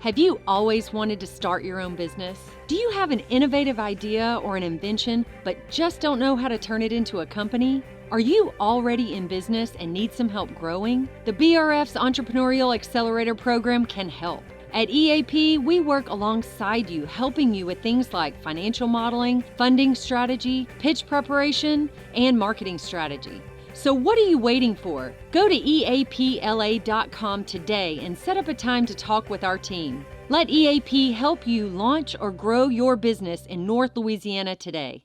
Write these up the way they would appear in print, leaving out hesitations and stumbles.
Have you always wanted to start your own business? Do you have an innovative idea or an invention, but just don't know how to turn it into a company? Are you already in business and need some help growing? The BRF's Entrepreneurial Accelerator Program can help. At EAP, we work alongside you, helping you with things like financial modeling, funding strategy, pitch preparation, and marketing strategy. So what are you waiting for? Go to eapla.com today and set up a time to talk with our team. Let EAP help you launch or grow your business in North Louisiana today.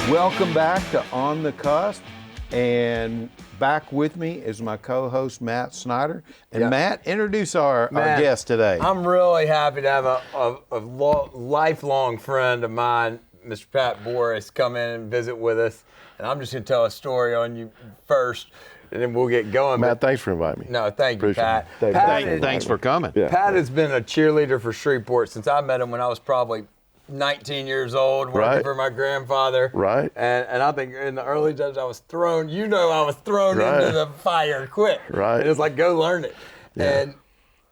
Welcome back to On the Cusp, and back with me is my co-host Matt Snyder. And Matt, introduce our guest today. I'm really happy to have a lifelong friend of mine, Mr. Pat Booras, come in and visit with us. And I'm just going to tell a story on you first, and then we'll get going. Matt, thanks for inviting me. No, thank you, Pat. Thanks for coming. Yeah. Pat has been a cheerleader for Shreveport since I met him when I was probably 19 years old, working for my grandfather. Right. And I think in the early days I was thrown into the fire quick. Right. And it's like, go learn it. Yeah. And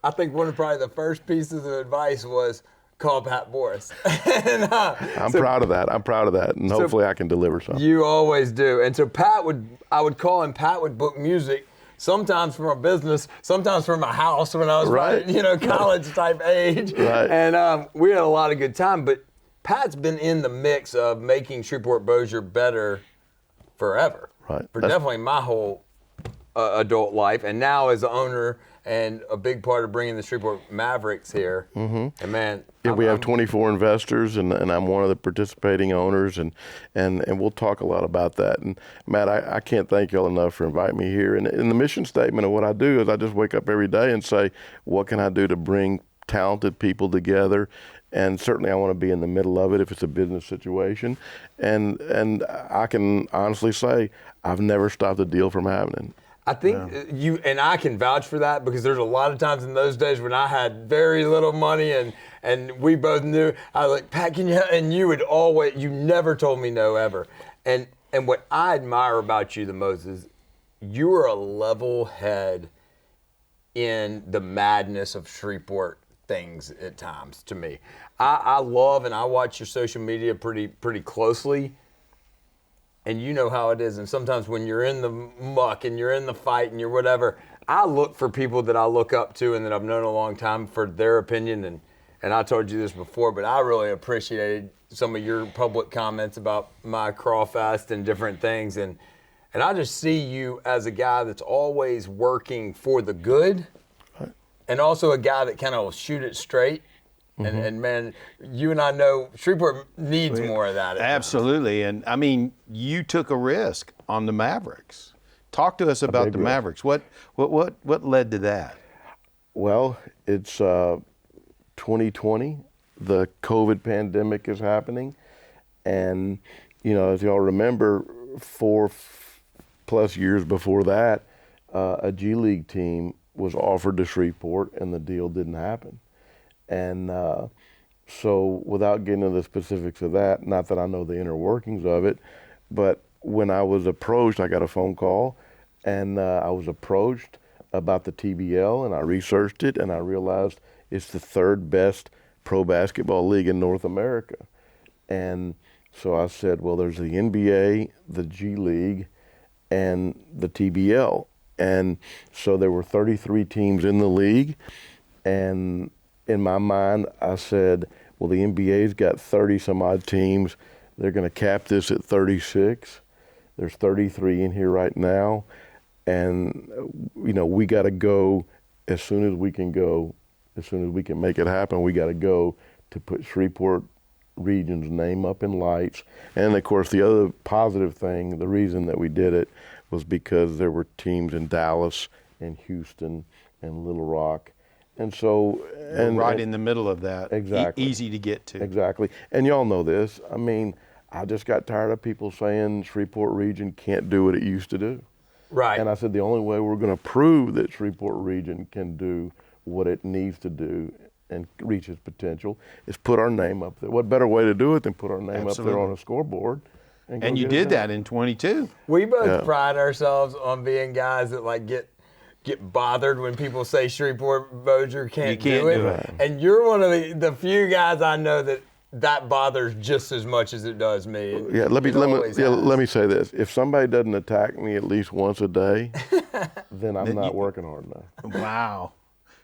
I think one of probably the first pieces of advice was call Pat Booras. I'm proud of that. And hopefully I can deliver something. You always do. And so I would call him. Pat would book music, sometimes for my business, sometimes for my house when I was college type age. Right. And we had a lot of good time. But Pat's been in the mix of making Shreveport Bossier better forever. Right. For definitely my whole adult life. And now as the owner and a big part of bringing the Shreveport Mavericks here. Mm-hmm. And man, we have 24 investors, and I'm one of the participating owners, and we'll talk a lot about that. And Matt, I can't thank y'all enough for inviting me here. And the mission statement of what I do is I just wake up every day and say, what can I do to bring talented people together? And certainly I want to be in the middle of it if it's a business situation. And I can honestly say I've never stopped a deal from happening. I think you and I can vouch for that, because there's a lot of times in those days when I had very little money and we both knew, I was like, Pat, can you help? And you never told me no ever. And what I admire about you the most is you are a level head in the madness of Shreveport things at times to me. I love and I watch your social media pretty closely. And you know how it is. And sometimes when you're in the muck and you're in the fight and you're whatever, I look for people that I look up to and that I've known a long time for their opinion. And I told you this before, but I really appreciated some of your public comments about my crawfest and different things. And I just see you as a guy that's always working for the good, and also a guy that kind of will shoot it straight. Mm-hmm. And man, you and I know Shreveport needs more of that. Absolutely. And I mean, you took a risk on the Mavericks. Talk to us about the Mavericks. What led to that? Well, it's 2020. The COVID pandemic is happening. And, as y'all remember, 4+ years before that, a G League team was offered to Shreveport and the deal didn't happen. And so without getting into the specifics of that, not that I know the inner workings of it, but when I was approached, I got a phone call, and I was approached about the TBL, and I researched it, and I realized it's the third best pro basketball league in North America. And so I said, well, there's the NBA, the G League, and the TBL. And so there were 33 teams in the league, and in my mind, I said, well, the NBA's got 30 some odd teams. They're going to cap this at 36. There's 33 in here right now. And, we got to go as soon as we can go, as soon as we can make it happen. We got to go to put Shreveport Region's name up in lights. And of course, the other positive thing, the reason that we did it was because there were teams in Dallas and Houston and Little Rock. And so, right in the middle of that, exactly, easy to get to. Exactly. And y'all know this. I mean, I just got tired of people saying Shreveport Region can't do what it used to do. Right. And I said the only way we're going to prove that Shreveport Region can do what it needs to do and reach its potential is put our name up there. What better way to do it than put our name up there on a scoreboard And you did that in 22. We both pride ourselves on being guys that like get bothered when people say Shreveport Bossier can't do it. Right. And you're one of the few guys I know that bothers just as much as it does me. Yeah, let me say this. If somebody doesn't attack me at least once a day, then I'm not working hard enough. Wow.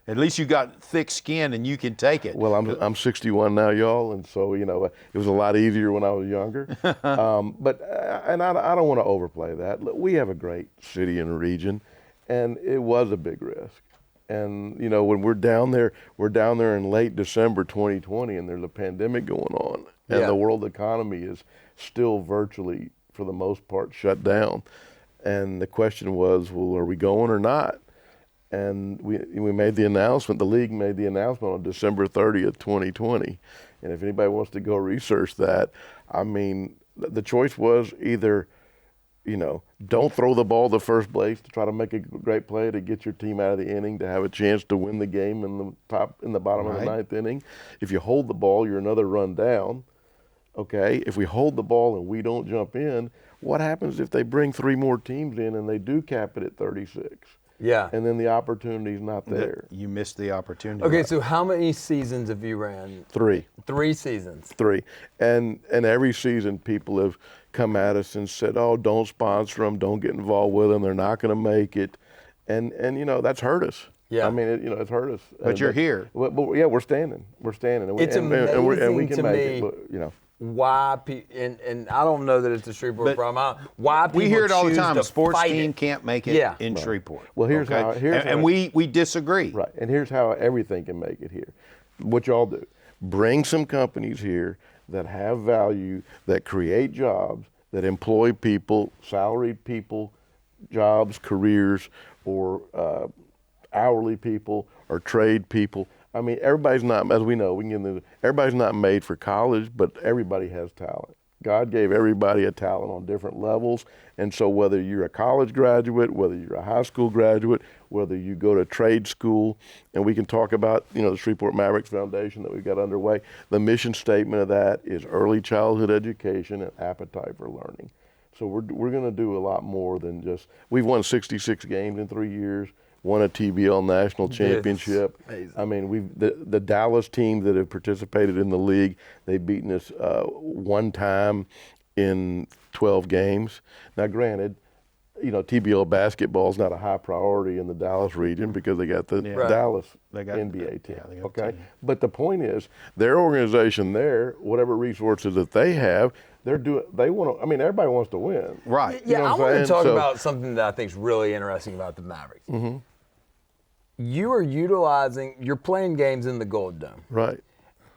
At least you got thick skin and you can take it. Well, I'm 61 now, y'all, and so it was a lot easier when I was younger. But I don't want to overplay that. Look, we have a great city and region, and it was a big risk. And when we're down there in late December 2020, and there's a pandemic going on, and the world economy is still virtually, for the most part, shut down. And the question was, well, are we going or not? And we made the announcement, the league made the announcement on December 30th, 2020. And if anybody wants to go research that, I mean, the choice was either, don't throw the ball to first base to try to make a great play to get your team out of the inning to have a chance to win the game in the bottom of the ninth inning. If you hold the ball, you're another run down. Okay, if we hold the ball and we don't jump in, what happens if they bring 3 more teams in and they do cap it at 36? Yeah. And then the opportunity's not there. You missed the opportunity. Okay, so how many seasons have you ran? 3. 3 seasons. 3. And every season people have come at us and said, oh, don't sponsor them, don't get involved with them, they're not going to make it. And that's hurt us. Yeah. I mean, it's hurt us. But you're here. But yeah, we're standing. We're standing. It's amazing and we can to make me it. But, why and I don't know that it's a Shreveport problem. Why people we hear it all the choose time. to A sports fight team it. can't make it in Shreveport. Well, here's how. And we disagree. Right. And here's how everything can make it here. What y'all do: bring some companies here that have value, that create jobs, that employ people, salaried people, jobs, careers, or hourly people, or trade people. I mean, everybody's not, as we know, everybody's not made for college, but everybody has talent. God gave everybody a talent on different levels. And so whether you're a college graduate, whether you're a high school graduate, whether you go to trade school, and we can talk about, the Shreveport Mavericks Foundation that we've got underway, the mission statement of that is early childhood education and appetite for learning. So we're going to do a lot more than just, we've won 66 games in 3 years. Won a TBL national championship. I mean, the Dallas team that have participated in the league, they've beaten us 1 time in 12 games. Now, granted, TBL basketball is not a high priority in the Dallas region because they got the Dallas NBA team. Okay, but the point is, their organization there, whatever resources that they have, they want to. I mean, everybody wants to win. Right. Yeah, I want to talk about something that I think is really interesting about the Mavericks. Mm-hmm. You're playing games in the Gold Dome. Right.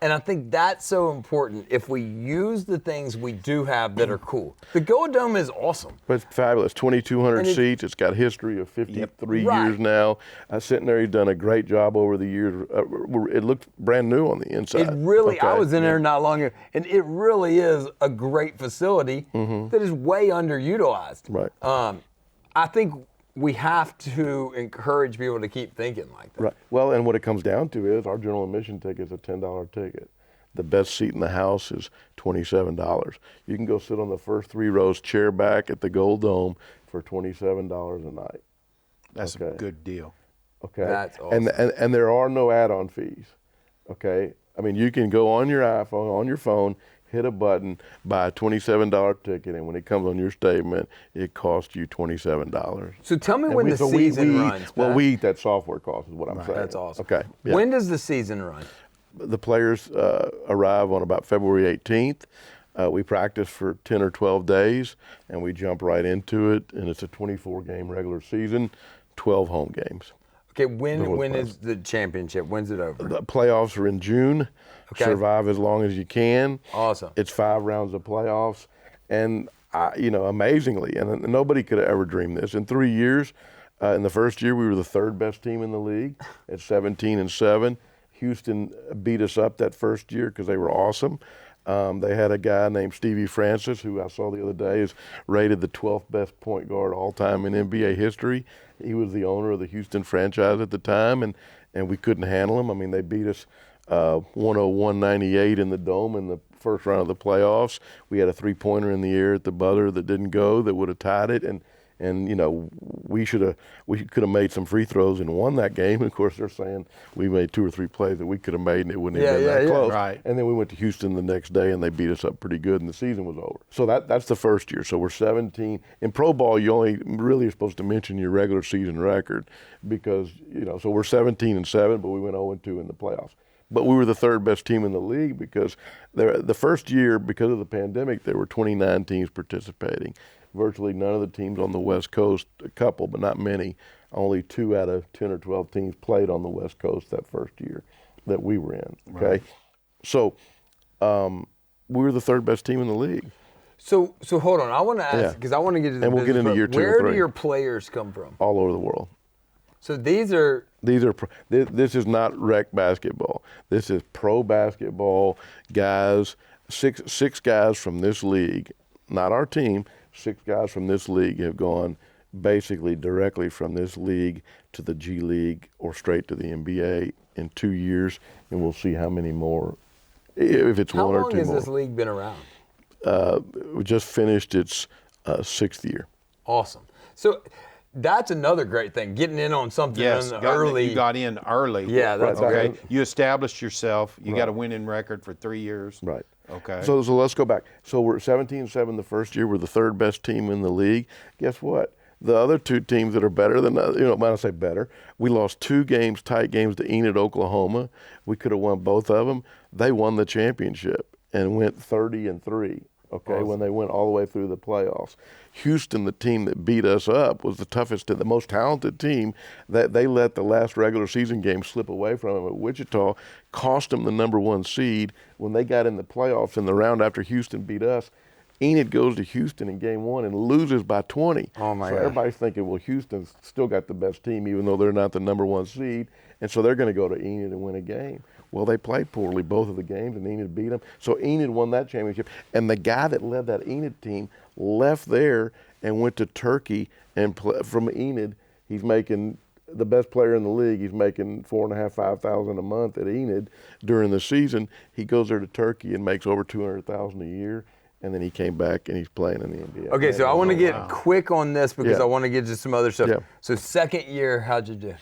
And I think that's so important if we use the things we do have that are cool. The Gold Dome is awesome. But it's fabulous. 2,200 seats. It's got history of 53 years now. Sitting there, he's done a great job over the years. It looked brand new on the inside. It really, I was in there not long ago, and it really is a great facility that is way underutilized. Right. I think we have to encourage people to keep thinking like that. Right. Well, and what it comes down to is our general admission ticket is a $10 ticket. The best seat in the house is $27. You can go sit on the first 3 rows chair back at the Gold Dome for $27 a night. That's a good deal. Okay. That's awesome. And there are no add-on fees. Okay. I mean, you can go on your iPhone, on your phone, hit a button, buy a $27 ticket, and when it comes on your statement, it costs you $27. So tell me when the season runs. Well, we eat that software cost is what I'm saying. That's awesome. Okay. Yeah. When does the season run? The players arrive on about February 18th. We practice for 10 or 12 days, and we jump right into it, and it's a 24-game regular season, 12 home games. Okay, when is the championship? When's it over? The playoffs are in June. Okay. Survive as long as you can. Awesome. It's 5 rounds of playoffs, and amazingly, and nobody could have ever dreamed this. In 3 years, in the first year, we were the 3rd best team in the league at 17-7. Houston beat us up that first year because they were awesome. They had a guy named Stevie Francis, who I saw the other day is rated the 12th best point guard all time in NBA history. He was the owner of the Houston franchise at the time, and we couldn't handle him. I mean, they beat us 101-98 in the Dome in the first round of the playoffs. We had a three-pointer in the air at the buzzer that didn't go that would have tied it, and we could have made some free throws and won that game. And of course, they're saying we made 2 or 3 plays that we could have made and it wouldn't have been that close. Right. And then we went to Houston the next day and they beat us up pretty good and the season was over. So that's the first year. So we're 17. In pro ball, you only really are supposed to mention your regular season record because, so we're 17-7, but we went 0-2 in the playoffs. But we were the third best team in the league because the first year, because of the pandemic, there were 29 teams participating. Virtually none of the teams on the West Coast, a couple, but not many, only 2 out of 10 or 12 teams played on the West Coast that first year that we were in, okay? Right. So we were the third best team in the league. So hold on, I want to ask, because I want to get to the and we'll business, get into year 2 where and 3. do your players come from? All over the world. So these are this is not rec basketball. This is pro basketball guys, six guys from this league, not our team, 6 guys from this league have gone basically directly from this league to the G League or straight to the NBA in 2 years, and we'll see how many more, if it's How one or 2 more. long has this league been around? We just finished its 6th year. Awesome. So that's another great thing, getting in on something early. You got in early. Yeah, that's okay. right. You established yourself. You got a winning record for 3 years. Right. Okay. So let's go back. So we're 17-7 the first year. We're the third best team in the league. Guess what? The other 2 teams that are better than us, when I say better, we lost 2 games, tight games to Enid, Oklahoma. We could have won both of them. They won the championship and went 30-3. Okay, awesome. When they went all the way through the playoffs. Houston, the team that beat us up, was the toughest, the most talented team. That they let the last regular season game slip away from them at Wichita, cost them the number 1 seed. When they got in the playoffs in the round after Houston beat us, Enid goes to Houston in game 1 and loses by 20. Oh my God. Everybody's thinking, well, Houston's still got the best team, even though they're not the number 1 seed, and so they're going to go to Enid and win a game. Well, they played poorly both of the games, and Enid beat them. So Enid won that championship. And the guy that led that Enid team left there and went to Turkey. And from Enid, he's making the best player in the league. He's making $4,500, $5,000 a month at Enid during the season. He goes there to Turkey and makes over $200,000 a year. And then he came back and he's playing in the NBA. Okay, so I want to get quick on this because I want to get to some other stuff. Yeah. So second year, how'd you do?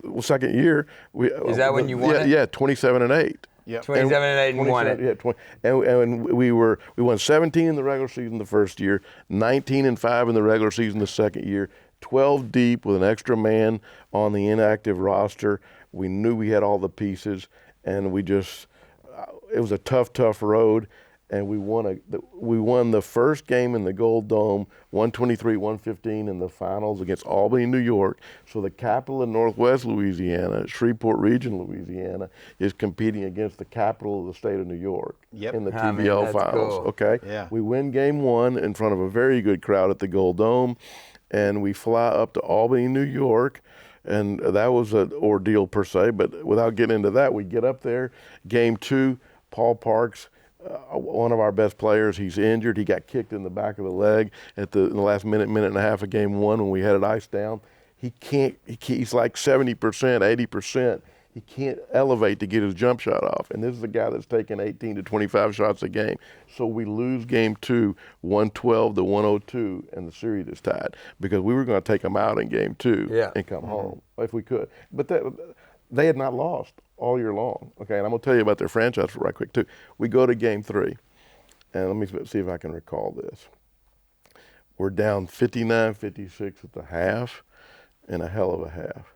Well, second year, is that when you won it? Yeah, 27-8. Yep. 27-8 and won it. Yeah, 20, and we won 17 in the regular season the first year, 19-5 in the regular season the second year, 12 deep with an extra man on the inactive roster. We knew we had all the pieces, and it was a tough road. And we won the first game in the Gold Dome, 123-115 in the finals against Albany, New York. So the capital of Northwest Louisiana, Shreveport Region, Louisiana, is competing against the capital of the state of New York in the TBL finals. Cool. Okay, Yeah. We win game 1 in front of a very good crowd at the Gold Dome, and we fly up to Albany, New York. And that was an ordeal per se, but without getting into that, we get up there. Game 2, Paul Parks, one of our best players, he's injured. He got kicked in the back of the leg in the last minute and a half of game 1 when we had it iced down. He's like 70%, 80%. He can't elevate to get his jump shot off. And this is a guy that's taking 18 to 25 shots a game. So we lose game 2, 112-102, and the series is tied because we were going to take him out in game 2 and come home if we could. But they had not lost all year long. Okay, and I'm going to tell you about their franchise right quick too. We go to game 3, and let me see if I can recall this. We're down 59-56 at the half, and a hell of a half.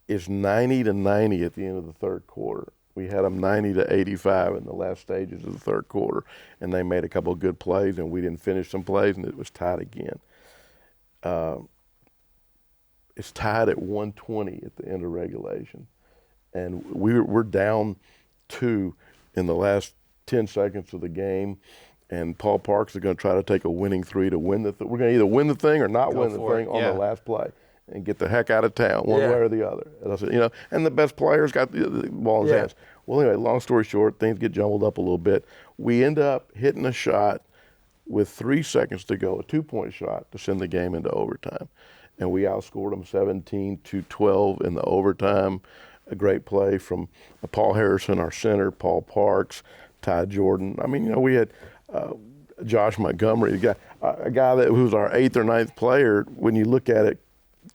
It's 90-90 at the end of the third quarter. We had them 90-85 in the last stages of the third quarter, and they made a couple of good plays, and we didn't finish some plays, and it was tied again. It's tied at 120 at the end of regulation. And we're down 2 in the last 10 seconds of the game, and Paul Parks is going to try to take a winning 3 to win the thing. We're going to either win the thing or not win the thing on the last play and get the heck out of town, one way or the other. And I said, and the best players got the ball in his hands. Well, anyway, long story short, things get jumbled up a little bit. We end up hitting a shot with 3 seconds to go, a 2-point shot to send the game into overtime. And we outscored them 17-12 in the overtime. A great play from Paul Harrison, our center, Paul Parks, Ty Jordan. I mean, we had Josh Montgomery, a guy that who was our 8th or 9th player. When you look at it,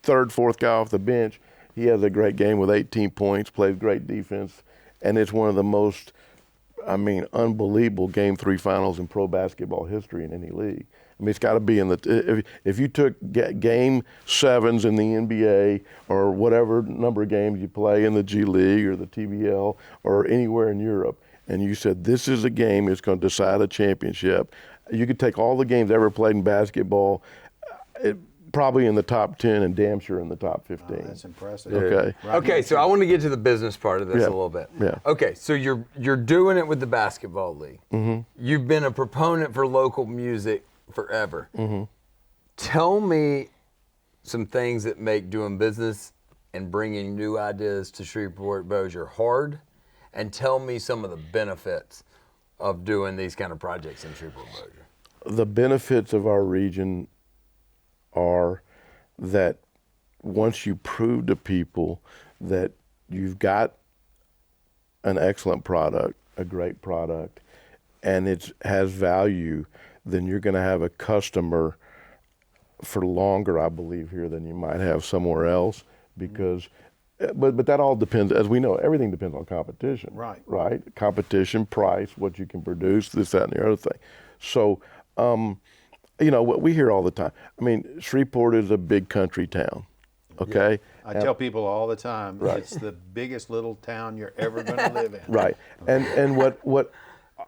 3rd, 4th guy off the bench, he has a great game with 18 points, plays great defense, and it's one of the most, unbelievable Game 3 finals in pro basketball history in any league. I mean, it's got to be in the. If you took Game 7s in the NBA or whatever number of games you play in the G League or the TBL or anywhere in Europe, and you said this is a game that's going to decide a championship, you could take all the games ever played in basketball, probably in the top 10 and damn sure in the top 15. Oh, that's impressive. Okay. Right. Okay, so I want to get to the business part of this a little bit. Yeah. Okay, so you're doing it with the basketball league. Mm-hmm. You've been a proponent for local music forever. Mm-hmm. Tell me some things that make doing business and bringing new ideas to Shreveport Bossier hard, and tell me some of the benefits of doing these kind of projects in Shreveport Bossier. The benefits of our region are that once you prove to people that you've got an excellent product, a great product, and it has value, then you're going to have a customer for longer, I believe, here than you might have somewhere else. Because, but that all depends, as we know, everything depends on competition. Right. Right? Competition, price, what you can produce, this, that, and the other thing. So, what we hear all the time. I mean, Shreveport is a big country town, okay? Yeah. I tell people all the time, Right. It's the biggest little town you're ever going to live in. Right. And what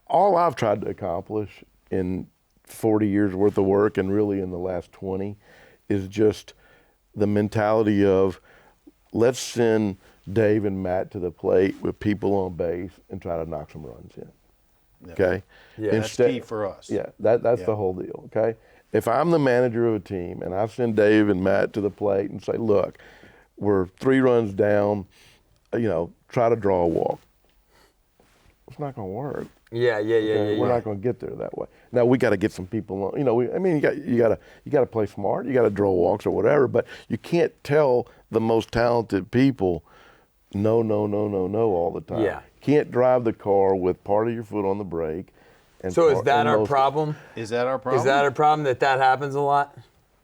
all I've tried to accomplish in 40 years worth of work, and really in the last 20, is just the mentality of let's send Dave and Matt to the plate with people on base and try to knock some runs in. Yeah. Okay? Yeah, that's key for us. Yeah, that's the whole deal, okay? If I'm the manager of a team and I send Dave and Matt to the plate and say, look, we're 3 runs down, try to draw a walk. It's not going to work. Yeah. We're not going to get there that way. Now we got to get some people on. You got to play smart. You got to draw walks or whatever. But you can't tell the most talented people no all the time. Yeah. Can't drive the car with part of your foot on the brake. And So is that our problem? Is that our problem? Is that a problem that happens a lot?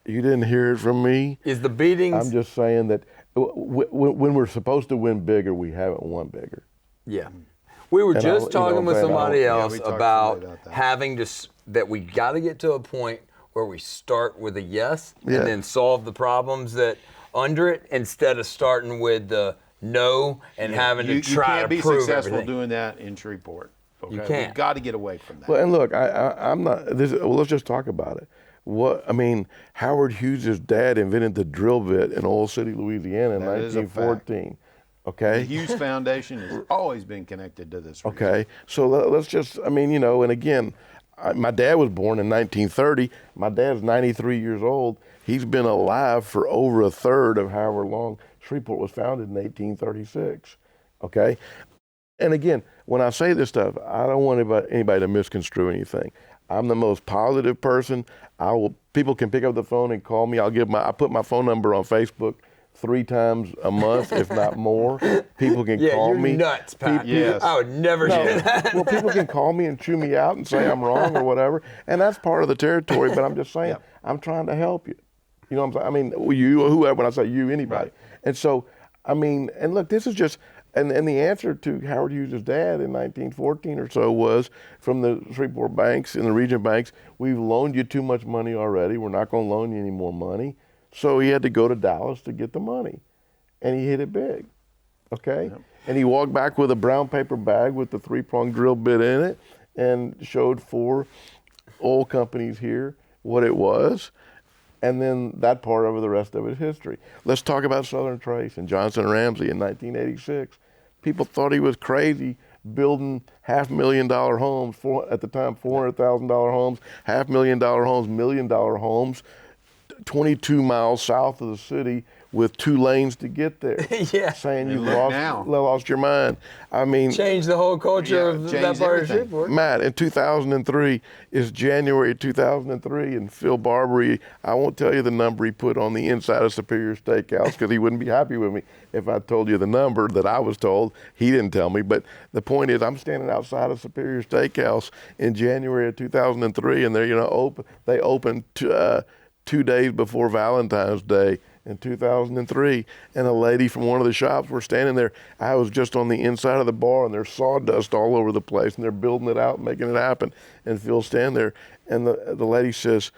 You didn't hear it from me. Is the beatings? I'm just saying that when we're supposed to win bigger, we haven't won bigger. Yeah. We were And just talking with somebody Yeah, else we talked about about that. having to, that we got to get to a point where we start with a yes Yeah. and then solve the problems that under it instead of starting with the no and having to try you to can't prove be successful everything. doing that in Shreveport. Okay? You can't. We've got to get away from that. Well, and look, I'm not. Let's just talk about it. Howard Hughes' dad invented the drill bit in Oil City, Louisiana in That is a 1914. The Okay. Hughes Foundation has always been connected to this region. Okay. So let's just. And again, my dad was born in 1930. My dad's 93 years old. He's been alive for over a third of however long. Shreveport was founded in 1836. Okay. And again, when I say this stuff, I don't want anybody to misconstrue anything. I'm the most positive person. People can pick up the phone and call me. I put my phone number on Facebook 3 times a month, if not more. People can call me. Yeah, you're nuts, Pat. Yes. I would never do that. Well, people can call me and chew me out and say I'm wrong or whatever, and that's part of the territory. But I'm just saying, Yep. I'm trying to help you. You know what I'm saying? You, whoever. When I say you, anybody. Right. And so, and look, this is just. And the answer to Howard Hughes' dad in 1914 or so was from the Shreveport banks and the region banks, we've loaned you too much money already. We're not going to loan you any more money. So he had to go to Dallas to get the money. And he hit it big. Okay? Yep. And he walked back with a brown paper bag with the 3-prong drill bit in it and showed 4 oil companies here what it was. And then that part of the rest of it is history. Let's talk about Southern Trace and Johnson Ramsey in 1986. People thought he was crazy building $500,000 homes, at the time $400,000 homes, $500,000 homes, $1 million homes, 22 miles south of the city with 2 lanes to get there. Yeah. Saying you look now. lost your mind. I mean, Change the whole culture of that changed part everything. of Shreveport. Matt, in 2003, it's January 2003, and Phil Barbary, I won't tell you the number he put on the inside of Superior Steakhouse because he wouldn't be happy with me if I told you the number that I was told. He didn't tell me, but the point is I'm standing outside of Superior Steakhouse in January of 2003, and they're, they opened 2 days before Valentine's Day in 2003, and a lady from one of the shops were standing there. I was just on the inside of the bar, and there's sawdust all over the place, and they're building it out, making it happen. And Phil's standing there, and the lady says,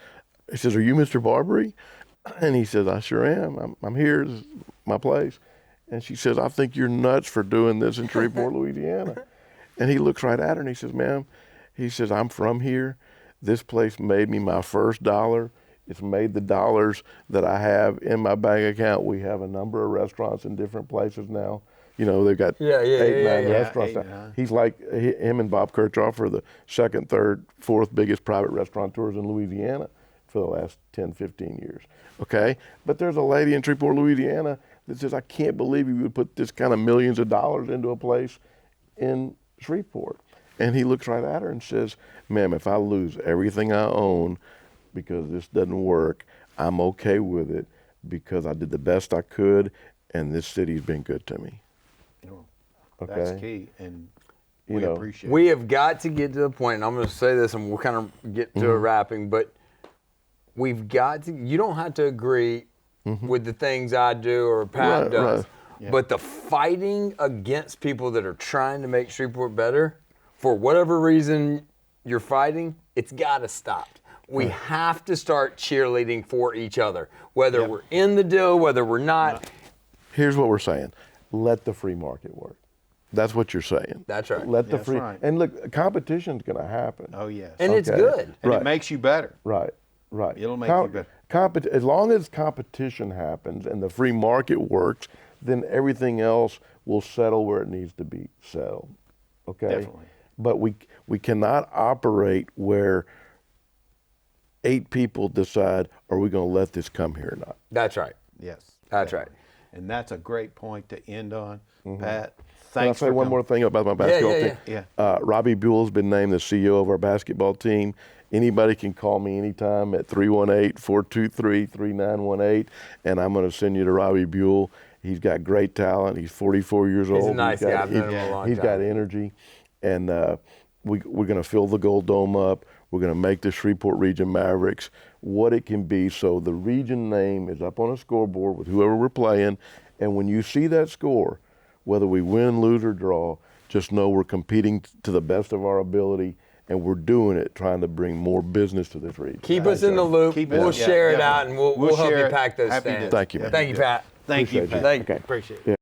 "Are you Mr. Barbary?" And he says, "I sure am. I'm here. This is my place." And she says, "I think you're nuts for doing this in Shreveport, Louisiana." And he looks right at her, and he says, "Ma'am," he says, "I'm from here. This place made me my first dollar. It's made the dollars that I have in my bank account. We have a number of restaurants in different places now. They've got 8, 9 restaurants. 8, 9. He's like, him and Bob Kirchhoff are the 2nd, 3rd, 4th biggest private restaurateurs in Louisiana for the last 10, 15 years. Okay? But there's a lady in Shreveport, Louisiana that says, "I can't believe you would put this kind of millions of dollars into a place in Shreveport." And he looks right at her and says, "Ma'am, if I lose everything I own because this doesn't work, I'm okay with it because I did the best I could, and this city's been good to me." Okay? That's key, and we appreciate We it. have got to get to the point, and I'm going to say this, and we'll kind of get to a wrapping, but we've got to, you don't have to agree with the things I do or Pat does, Yeah. but the fighting against people that are trying to make Shreveport better, for whatever reason you're fighting, it's got to stop. We have to start cheerleading for each other, whether we're in the deal, whether we're not. Here's what we're saying. Let the free market work. That's what you're saying. That's right. Let the That's free, right. and look, competition's going to happen. Oh, yes. And it's Okay. good. And Right. it makes you better. Right. It'll make you better. As long as competition happens and the free market works, then everything else will settle where it needs to be settled. Okay? Definitely. But we cannot operate where 8 people decide, are we going to let this come here or not? That's right. Yes. That's right. And that's a great point to end on, Pat. Can I Thanks say for one coming. more thing about my basketball yeah, team? yeah. Robbie Buell's been named the CEO of our basketball team. Anybody can call me anytime at 318-423-3918, and I'm going to send you to Robbie Buell. He's got great talent. He's 44 years old. He's a nice guy. I've known him a long He's time. got energy, and we're going to fill the Gold Dome up. We're going to make the Shreveport Region Mavericks what it can be. So the region name is up on a scoreboard with whoever we're playing, and when you see that score, whether we win, lose, or draw, just know we're competing to the best of our ability, and we're doing it trying to bring more business to this region. Keep us in the loop. Keep it- We'll yeah, share it definitely. out, and we'll We'll help share you it. pack those Happy to- stands. Thank you, man. Thank you, Pat. Thank you, Appreciate Pat. you. Thank you. Appreciate it. Yeah.